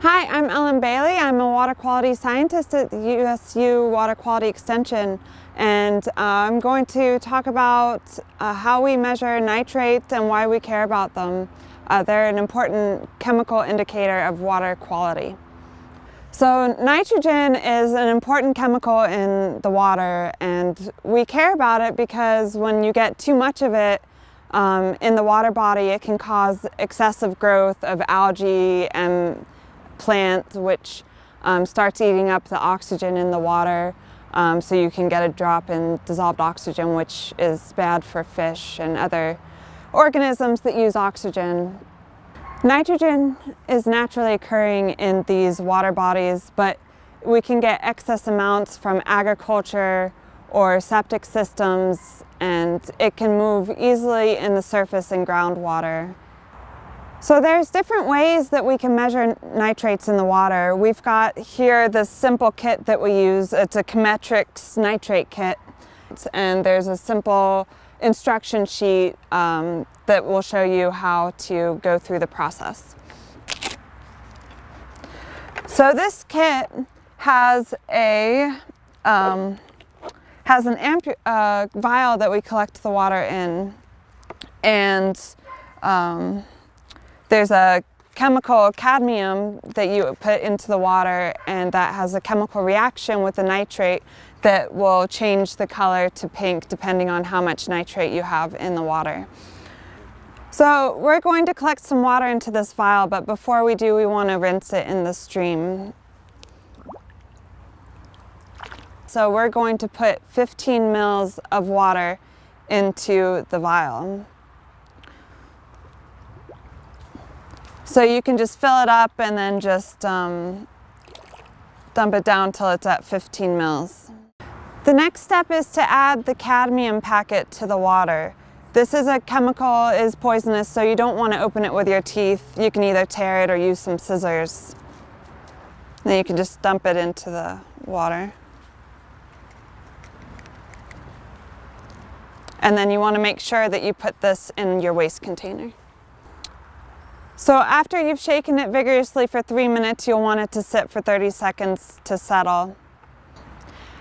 Hi, I'm Ellen Bailey. I'm a water quality scientist at the USU Water Quality Extension, and I'm going to talk about how we measure nitrates and why we care about them. They're an important chemical indicator of water quality. So nitrogen is an important chemical in the water, and we care about it because when you get too much of it in the water body, it can cause excessive growth of algae and plants, which starts eating up the oxygen in the water, so you can get a drop in dissolved oxygen, which is bad for fish and other organisms that use oxygen. Nitrogen is naturally occurring in these water bodies, but we can get excess amounts from agriculture or septic systems, and it can move easily in the surface and groundwater. So there's different ways that we can measure nitrates in the water. We've got here this simple kit that we use. It's a Cadmium nitrate kit, and there's a simple instruction sheet that will show you how to go through the process. So this kit has a vial that we collect the water in, and there's a chemical, cadmium, that you put into the water, and that has a chemical reaction with the nitrate that will change the color to pink depending on how much nitrate you have in the water. So we're going to collect some water into this vial, but before we do, we want to rinse it in the stream. So we're going to put 15 mils of water into the vial. So you can just fill it up and then just dump it down till it's at 15 mils. The next step is to add the cadmium packet to the water. This is a chemical, is poisonous, so you don't want to open it with your teeth. You can either tear it or use some scissors. Then you can just dump it into the water. And then you want to make sure that you put this in your waste container. So after you've shaken it vigorously for 3 minutes, you'll want it to sit for 30 seconds to settle.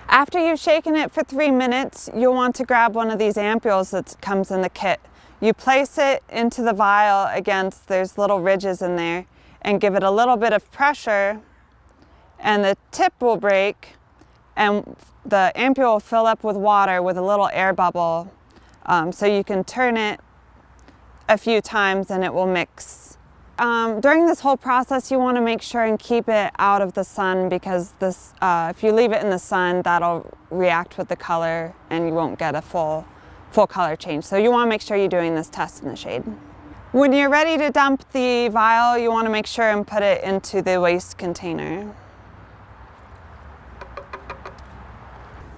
After you've shaken it for 3 minutes, you'll want to grab one of these ampules that comes in the kit. You place it into the vial against, there's little ridges in there, and give it a little bit of pressure, and the tip will break, and the ampule will fill up with water with a little air bubble. So you can turn it a few times and it will mix. During this whole process, you want to make sure and keep it out of the sun, because this, if you leave it in the sun, that'll react with the color and you won't get a full color change. So you want to make sure you're doing this test in the shade. When you're ready to dump the vial, you want to make sure and put it into the waste container.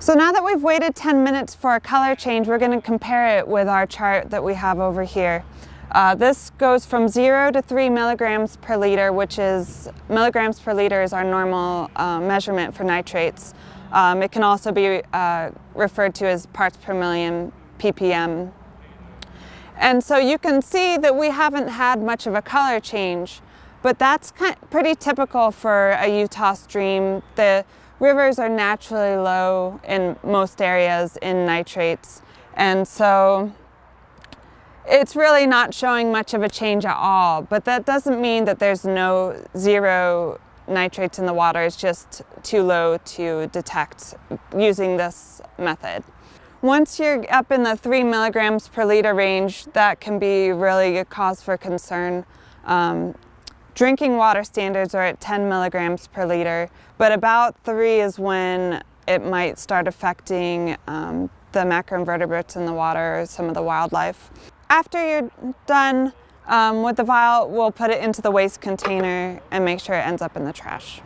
So now that we've waited 10 minutes for a color change, we're going to compare it with our chart that we have over here. This goes from 0 to 3 milligrams per liter, which is, milligrams per liter is our normal measurement for nitrates. It can also be referred to as parts per million, ppm. And so you can see that we haven't had much of a color change, but that's pretty typical for a Utah stream. The rivers are naturally low in most areas in nitrates, and so it's really not showing much of a change at all. But that doesn't mean that there's zero nitrates in the water. It's just too low to detect using this method. Once you're up in the 3 milligrams per liter range, that can be really a cause for concern. Drinking water standards are at 10 milligrams per liter, but about 3 is when it might start affecting the macroinvertebrates in the water or some of the wildlife. After you're done with the vial, we'll put it into the waste container and make sure it ends up in the trash.